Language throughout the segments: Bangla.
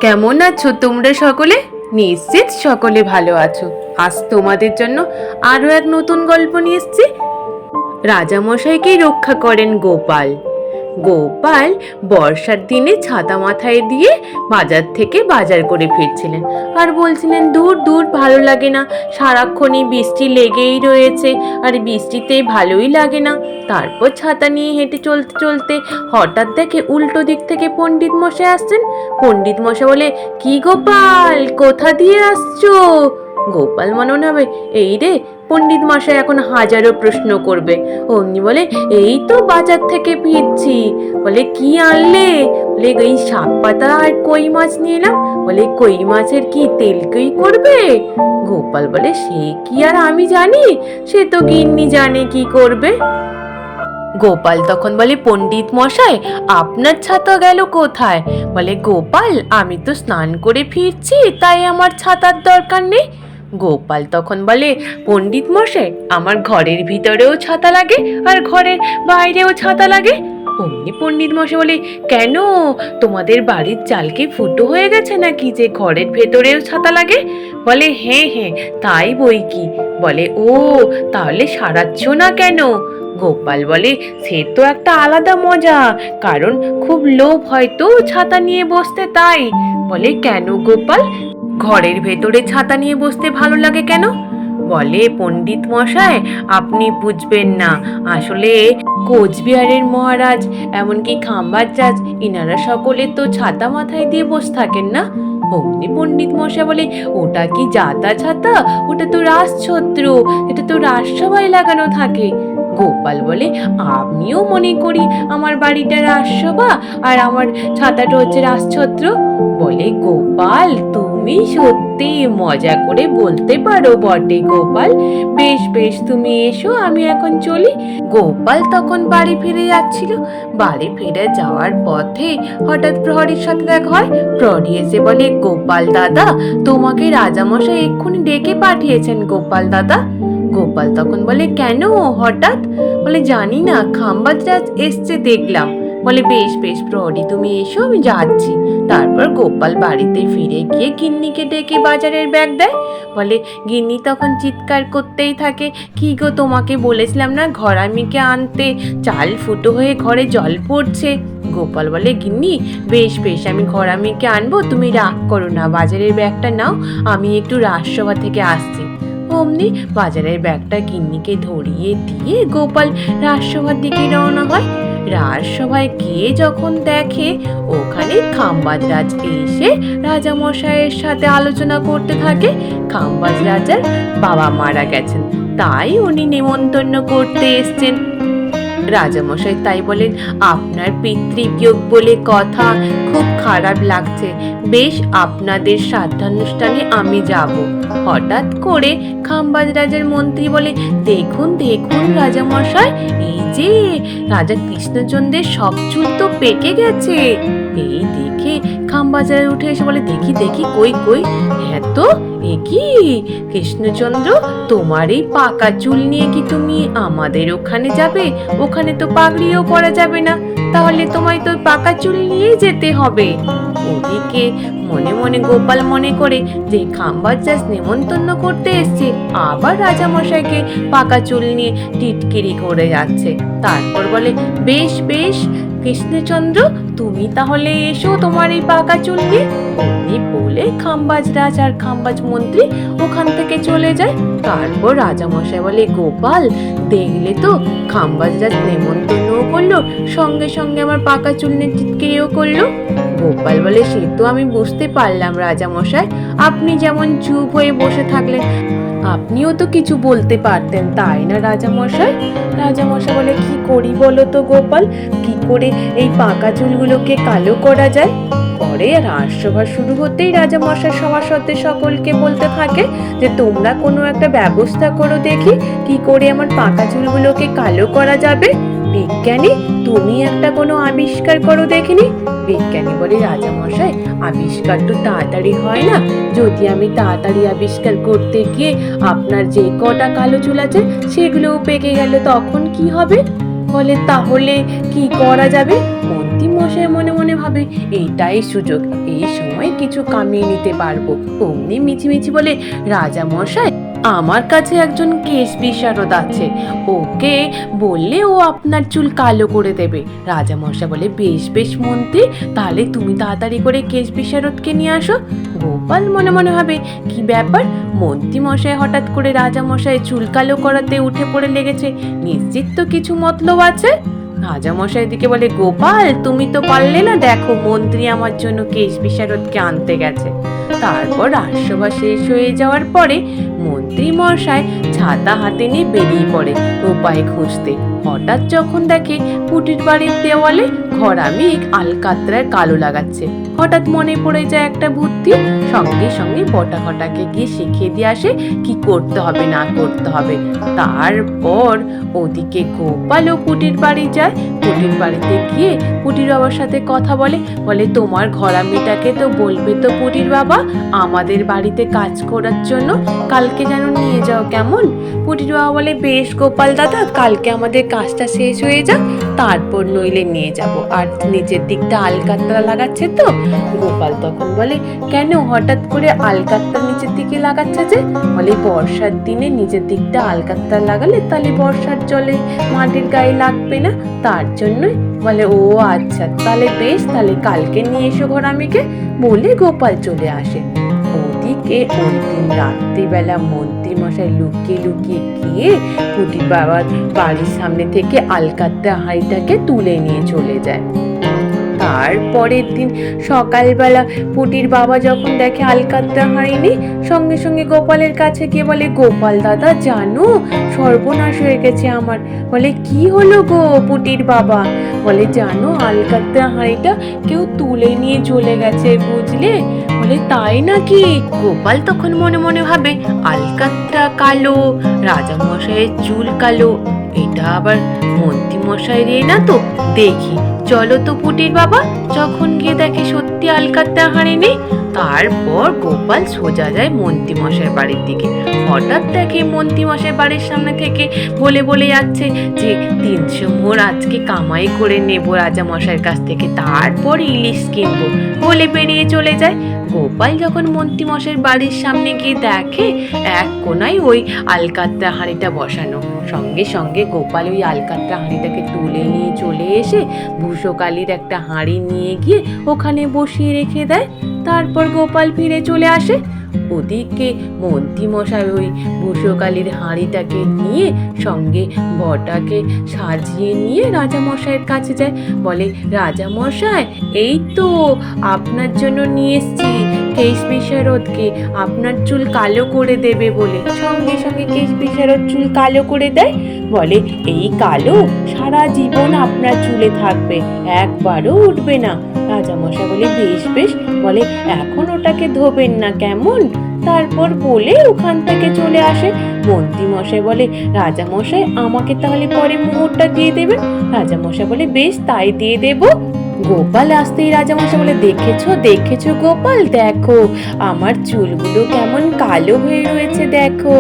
কেমন আছো তোমরা সকলে? নিশ্চিত সকলে ভালো আছো। আজ তোমাদের জন্য আরো এক নতুন গল্প নিয়ে এসেছি। রাজামশাইকেই রক্ষা করেন গোপাল। গোপাল বর্ষার দিনে ছাতা মাথায় দিয়ে বাজার থেকে বাজার করে ফিরছিলেন, আর বলছিলেন দূর দূর ভালো লাগে না, সারাক্ষণই বৃষ্টি লেগেই রয়েছে, আর বৃষ্টিতে ভালোই লাগে না। তারপর ছাতা নিয়ে হেঁটে চলতে চলতে হঠাৎ দেখে উল্টো দিক থেকে পণ্ডিত মশাই আসছেন। পণ্ডিত মশাই বলে, কি গোপাল, কোথা দিয়ে আসছো? গোপাল মনে মনে হবে, এই রে, পণ্ডিত মশাই এখন হাজারো প্রশ্ন করবে। অমনি বলে, এই তো বাজার থেকে ফিরছি। বলে, কি আনলে? বলে, এই শাক পাতা আর কই মাছ নিয়ে এলাম। বলে, কই মাছের কি তেল কই করবে? গোপাল বলে, সে কি আর আমি জানি, সে তো গিন্নি জানে কি করবে। গোপাল তখন বলে, পণ্ডিত মশাই আপনার ছাতা গেল কোথায়? বলে, গোপাল আমি তো স্নান করে ফিরছি, তাই আমার ছাতার দরকার নেই। গোপাল তখন বলে, পণ্ডিত মশাই আমার ঘরের ভিতরেও ছাতা লাগে আর ঘরের বাইরেও ছাতা লাগে। অমনি পণ্ডিত মশাই বলে, কেন, তোমাদের বাড়ির চাল কি ফুটো হয়ে গেছে নাকি যে ঘরের ভেতরেও ছাতা লাগে? বলে, হ্যাঁ হ্যাঁ, তাই বই কি। বলে, ও তাহলে সারাচ্ছ না কেন? গোপাল বলে, সে তো একটা আলাদা মজা, কারণ খুব লোভ হয়তো ছাতা নিয়ে বসতে, তাই। বলে, কেন গোপাল, ঘরের ভেতরে ছাতা নিয়ে বসতে ভালো লাগে কেন? বলে, পণ্ডিত মশাই আপনি বুঝবেন না, আসলে কোচবিহারের মহারাজ, এমনকি খাম্বাজ, ইনারা সকলে তো ছাতা মাথায় দিয়ে বসে থাকেন না। অমনি পণ্ডিত মশাই বলে, ওটা কি জাতা ছাতা? ওটা তো রাজছত্র, এটা তো রাজসভায় লাগানো থাকে। গোপাল বলে, আমিও মনে করি আমার বাড়িটা রাজসভা আর আমার ছাতাটা হচ্ছে রাজছত্র। বলে, গোপাল তুমি সত্যি মজা করে বলতে পারো বটে গোপাল। বেশ বেশ, তুমি এসো, আমি এখন চলি। গোপাল তখন বাড়ি ফিরে যাচ্ছিল। বাড়ি ফিরে যাওয়ার পথে হঠাৎ প্রহরীর সাথে দেখা হয়। প্রহরী এসে বলে, গোপাল দাদা, তোমাকে রাজামশাই এক্ষুনি ডেকে পাঠিয়েছেন গোপাল দাদা। গোপাল তখন বলে, কেন হঠাৎ? বলে, জানি না, খাম্বাজ এসছে দেখলাম। বলে, বেশ বেশ প্রহরী তুমি এসো, আমি যাচ্ছি। তারপর গোপাল বাড়িতে ফিরে গিয়ে গিন্নিকে ডেকে বাজারের ব্যাগ দেয়। বলে, গিন্নি তখন চিৎকার করতেই থাকে, কি গো, তোমাকে বলেছিলাম না ঘরামিকে আনতে, চাল ফুটো হয়ে ঘরে জল পড়ছে। গোপাল বলে, গিন্নি বেশ বেশ, আমি ঘরামিকে আনবো, তুমি রাগ করো না, বাজারের ব্যাগটা নাও, আমি একটু রাজসভা থেকে আসছি। অমনি বাজারের ব্যাগটা গিন্নিকে ধরিয়ে দিয়ে গোপাল রাজসভার দিকে রওনা হয়। রাজসভায় গিয়ে যখন দেখে ওখানে খাম্বাজ রাজ এসে রাজামশাইয়ের সাথে আলোচনা করতে থাকে। খাম্বাজ রাজার বাবা মারা গেছেন, তাই উনি নেমন্তন্ন করতে এসছেন। রাজামশাই তাই বলেন, আপনার পিতৃবিয়োগ বলে কথা, খুব খারাপ লাগছে, বেশ আপনাদের শ্রাদ্ধানুষ্ঠানে আমি যাব। হঠাৎ করে খাম্বাজ রাজার মন্ত্রী বলে, দেখুন দেখুন রাজামশাই, এই যে রাজা কৃষ্ণচন্দ্রের সব চুল তো পেকে গেছে। এই দেখে খাম্বাজ রাজা উঠে এসে বলে, দেখি দেখি, কই কই, হ্যাঁ তো, এ কি কৃষ্ণচন্দ্র, তোমার এই পাকা চুল নিয়ে কি তুমি আমাদের ওখানে যাবে? ওখানে তো পাগড়িও পরা যাবে না, তাহলে তোমায় তো পাকা চুল নিয়ে যেতে হবে। ওদিকে মনে মনে গোপাল মনে করে যে খাম্বাজ রাজ নেমন্তন্ন করতে এসছে, আবার রাজামশাইকে পাকা চুল নিয়ে টিটকিরি করে যাচ্ছে। তারপর বলে, বেশ বেশ কৃষ্ণচন্দ্র, তুমি তাহলে এসো তোমার এই পাকা চুল নিয়ে। অমনি বলে খাম্বাজ রাজ আর খাম্বাজ মন্ত্রী ওখান থেকে চলে যায়। তারপর রাজামশাই বলে, গোপাল দেখলে তো, খাম্বাজ রাজ নেমন্তন্নও করলো, সঙ্গে সঙ্গে আমার পাকা চুল নিয়ে টিটকিরিও করলো। গোপাল বলে, সে তো আমি বুঝতে পারলাম রাজামশাই, আপনি যেমন চুপ হয়ে বসে থাকলেন, আপনিও তো কিছু বলতে পারতেন, তাই না রাজামশাই? রাজামশাই বলে, কি করি বলো তো গোপাল, কি করে এই পাকা চুলগুলোকে কালো করা যায়? পরে রাজসভা শুরু হতেই রাজামশাই সভাসদদের সকলকে বলতে থাকে যে, তোমরা কোনো একটা ব্যবস্থা করো দেখি, কি করে আমার পাকা চুলগুলোকে কালো করা যাবে। বিজ্ঞানী, তুমি একটা কোনো আবিষ্কার করো দেখিনি। বিজ্ঞানী বলে, রাজামশাই আবিষ্কার তো তাড়াতাড়ি হয় না, যদি আমি তাড়াতাড়ি আবিষ্কার করতে গিয়ে আপনার যে কটা কালো চুল আছে সেগুলোও পেকে গেল, তখন কি হবে? বলে, তাহলে কি করা যাবে? মন্ত্রী মশাই মনে মনে ভাবে, এইটাই সুযোগ, এই সময় সময় কিছু কামিয়ে নিতে পারবো। অমনি মিছিমিছি বলে, রাজা মশাই, আমার কাছে একজন কেশ বিশারদ আছে, ওকে বললে ও আপনার চুল কালো করে দেবে। রাজা মশাই বলে, বেশ বেশ মন্ত্রী, তাহলে তুমি তাড়াতাড়ি করে কেশ বিশারদকে নিয়ে আসো। গোপাল মনে মনে ভাবে, কি ব্যাপার, মন্ত্রী মশাই হঠাৎ করে রাজা মশাই চুল কালো করাতে উঠে পড়ে লেগেছে, নিশ্চিত তো কিছু মতলব আছে। রাজা মশাই দিকে বলে, গোপাল তুমি তো পারলে না, দেখো মন্ত্রী আমার জন্য কেশ বিশারদকে আনতে গেছে। তারপর রাজসভা শেষ হয়ে যাওয়ার পরে মন্ত্রী মশাই ছাতা হাতে নিয়ে বেরিয়ে পড়ে উপায় খুঁজতে। হঠাৎ যখন দেখে পুটির বাড়ির দেওয়ালে ঘোড়া মেঘ আলকাতরায় কালো লাগাচ্ছে, হঠাৎ মনে পড়ে যায় একটা বুদ্ধি। সঙ্গে সঙ্গে বটা ঘটাকে গিয়ে শিখিয়ে দিয়ে আসে কি করতে হবে না করতে হবে। তারপর ওদিকে গোপালও পুটির বাড়ি যায়। পুটির বাড়িতে গিয়ে পুটির বাবার সাথে কথা বলে, তোমার ঘোড়া মেয়েটাকে তো বলবে তো পুটির বাবা আমাদের বাড়িতে কাজ করার জন্য, কালকে যেন নিয়ে যাও কেমন। পুটির বাবা বলে, বেশ গোপাল দাদা, কালকে আমাদের কাজটা শেষ হয়ে যাক, তারপর নইলে নিয়ে যাব। আর নিচের দিকটা আলকাতরা লাগাচ্ছে তো। গোপাল তখন বলে, কেন হঠাৎ করে আলকাতরা নিচের দিকে লাগাচ্ছে যে? বলে, বর্ষার দিনে নিচের দিকটা আলকাতরা লাগালে তাহলে বর্ষার জলে মাটির গায়ে লাগবে না, তার জন্যই। বলে, ও আচ্ছা, তাহলে বেশ, তাহলে কালকে নিয়ে এসো ঘোড়ামিকে। বলে গোপাল চলে আসে। ওদিকে ওই দিন রাত্রিবেলা মন্ত্রী মশাই লুকিয়ে লুকিয়ে গিয়ে পুটির বাবার বাড়ির সামনে থেকে আলকাতরা হাঁড়িটাকে তুলে নিয়ে চলে যায়। তারপরের দিন সকালবেলা পুটির বাবা যখন দেখে আলকাতরা হাঁড়ি নেই, সঙ্গে সঙ্গে গোপালের কাছে গিয়ে বলে, গোপাল দাদা জানো, সর্বনাশ হয়ে গেছে আমার। বলে, কি হলো গো পুটির বাবা? বলে, জানো আলকাতরা হাঁড়িটা কেউ তুলে নিয়ে চলে গেছে, বুঝলে। বলে, তাই নাকি? গোপাল তখন মনে মনে ভাবে, আলকাতরা কালো, রাজা মশাইয়ের চুল কালো, এটা আবার মন্ত্রী মশাই রে না তো, দেখি চলো তো পুটির বাবা। যখন গিয়ে দেখে সত্যি আলকাতরা হাঁড়ি নেই, তারপর গোপাল সোজা যায় মন্ত্রী মশাইয়ের বাড়ির দিকে। হঠাৎ দেখে মন্ত্রী মশাইয়ের বাড়ির সামনে থেকে বলে বলে যাচ্ছে যে 300 মোহর আজকে কামাই করে নেব রাজা মশাইয়ের কাছ থেকে, তারপর ইলিশ কিনবো বলে বেরিয়ে চলে যায়। গোপাল যখন মন্ত্রী মশাইয়ের বাড়ির সামনে গিয়ে দেখে এক কোনায় ওই আলকাতরা হাঁড়িটা বসানো, সঙ্গে সঙ্গে গোপাল ওই আলকাতরা হাঁড়িটাকে তুলে নিয়ে চলে এসে ভূষকালির একটা হাঁড়ি নিয়ে গিয়ে ওখানে বসিয়ে রেখে দেয়। তারপর গোপাল ফিরে চলে আসে। ওদিকে মন্ত্রী মশাই ওই ভূষকালির হাঁড়িটাকে নিয়ে সঙ্গে বটাকে সাজিয়ে নিয়ে রাজা মশাইয়ের কাছে যায়। বলে, রাজা মশাই, এই তো আপনার জন্য নিয়ে এসছি কেশ বিশারদকে, আপনার চুল কালো করে দেবে বলে। সঙ্গে সঙ্গে কেশ বিশারদ চুল কালো করে দেয়। বলে, এই কালো সারা জীবন আপনার চুলে থাকবে, একবারও উঠবে না। রাজা মশাই বলে, বেশ বেশ। বলে, এখন ওটাকে ধোবেন না কেমন। তারপর বলে ওখান থেকে চলে আসে। মন্ত্রী মশাই বলে, রাজা মশাই আমাকে তাহলে পরে মোহরটা দিয়ে দেবেন। রাজা মশাই বলে, বেশ তাই দিয়ে দেব। গোপাল আসতেই রাজা মশাই বলে, দেখেছো দেখেছো গোপাল, দেখো আমার চুলগুলো কেমন কালো হয়ে রয়েছে, দেখো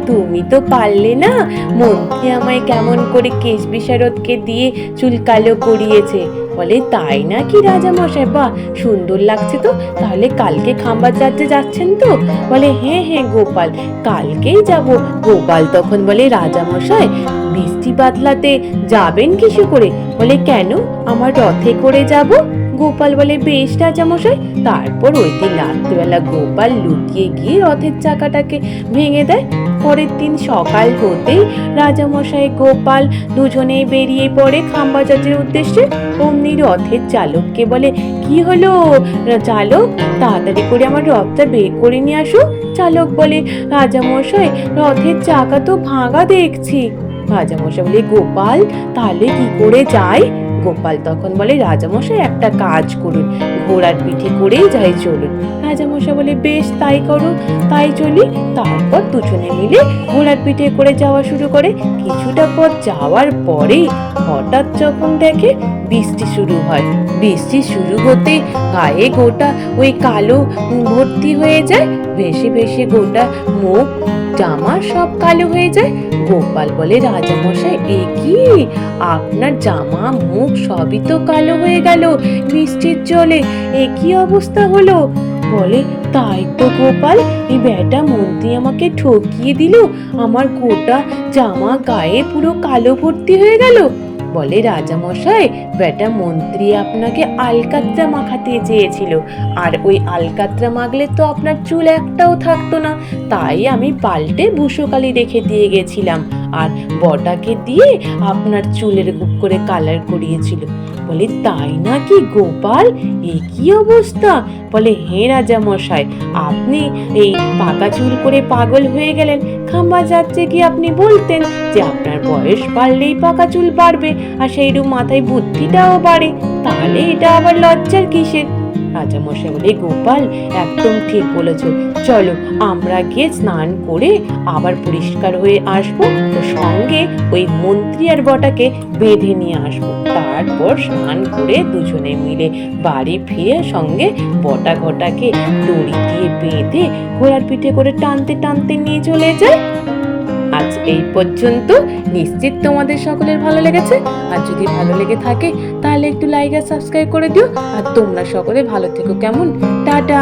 তুমি তো পারলে না, মন্ত্রী আমায় কেমন করে কেশ বিশারদকে দিয়ে চুল কালো করিয়েছে। বলে, তাই নাকি রাজা মশাই, বাহ সুন্দর লাগছে তো, তাহলে কালকে খাম্বার যাত্রা যাচ্ছেন তো? বলে, হ্যাঁ হ্যাঁ গোপাল, কালকেই যাব। গোপাল তখন বলে, রাজা মশাই বৃষ্টি বাদলাতে যাবেন কিসে করে? বলে, কেন, আমার রথে করে যাব। গোপাল বলে, বেশ রাজা মশাই। তারপর ওই দিন রাত্রিবেলা গোপাল লুকিয়ে গিয়ে রথের চাকাটাকে ভেঙে দেয়। পরের দিন সকাল হতেই রাজা মশাই গোপাল দুজনেই বেরিয়ে পড়ে খাম্বাজাতের উদ্দেশ্যে। অমনি রথের চালককে বলে, কি হলো চালক, তাড়াতাড়ি করে আমার রথটা বের করে নিয়ে আসো। চালক বলে, রাজা মশাই রথের চাকা তো ভাঙা দেখছি। রাজা মশাই বলে, গোপাল তাহলে কি করে যাই? গোপাল তখন বলে, রাজামশাই একটা কাজ করুন, ঘোড়ার পিঠে করেই যাই চলুন। রাজামশাই বলে, বেশ তাই করো, তাই চলি। তারপর দুজনে মিলে ঘোড়ার পিঠে করে যাওয়া শুরু করে। কিছুটা পথ যাওয়ার পরেই হঠাৎ যখন দেখে বৃষ্টি শুরু হয়। বৃষ্টি শুরু হতে গায়ে গোটা ওই কালো ভর্তি হয়ে যায়, ভেসে ভেসে গোটা মুখ জামা সব কালো হয়ে যায়। গোপাল বলে, রাজামশাই এ কি, আপনার জামা মুখ সবই তো কালো হয়ে গেল বৃষ্টির জলে, এ কি অবস্থা হলো? বলে, তাই তো গোপাল, এই বেটা মন্ত্রী আমাকে ঠকিয়ে দিল, আমার গোটা জামা গায়ে পুরো কালো ভর্তি হয়ে গেল। বলে, রাজামশাই বেটা মন্ত্রী আপনাকে আলকাতরা মাখাতে চেয়েছিল, আর ওই আলকাতরা মাখলে তো আপনার চুল একটাও থাকতো না, তাই আমি পাল্টে ভূষকালি রেখে দিয়ে গেছিলাম, আর বটাকে দিয়ে আপনার চুলের গুপ করে কালার করিয়েছিল। বলে, তাই নাকি গোপাল, এ কি অবস্থা? বলে, হে রাজামশাই, আপনি এই পাকা চুল করে পাগল হয়ে গেলেন, খাম্বা যাচ্ছে কি আপনি বলতেন যে আপনার বয়স বাড়লেই পাকা চুল বাড়বে, আর সেইরূপ মাথায় বুদ্ধিটাও বাড়ে, তাহলে এটা আবার লজ্জার কিসের? রাজামশাই বলে, গোপাল একদম ঠিক বলেছ, চলো আমরা গিয়ে স্নান করে আবার পরিষ্কার হয়ে আসবো, তো সঙ্গে ওই মন্ত্রী আর বটাকে বেঁধে নিয়ে আসবো, তারপর স্নান করে দুজনে মিলে বাড়ি ফিরে সঙ্গে বটা ঘটাকে দড়ি দিয়ে বেঁধে ঘোড়ার পিঠে করে টানতে টানতে নিয়ে চলে যায়। আজ এই পর্যন্ত, নিশ্চিত তোমাদের সকলের ভালো লেগেছে। আর যদি ভালো লেগে থাকে তাহলে একটু লাইক আর সাবস্ক্রাইব করে দিও। আর তোমরা সকলে ভালো থেকো, কেমন? টাটা।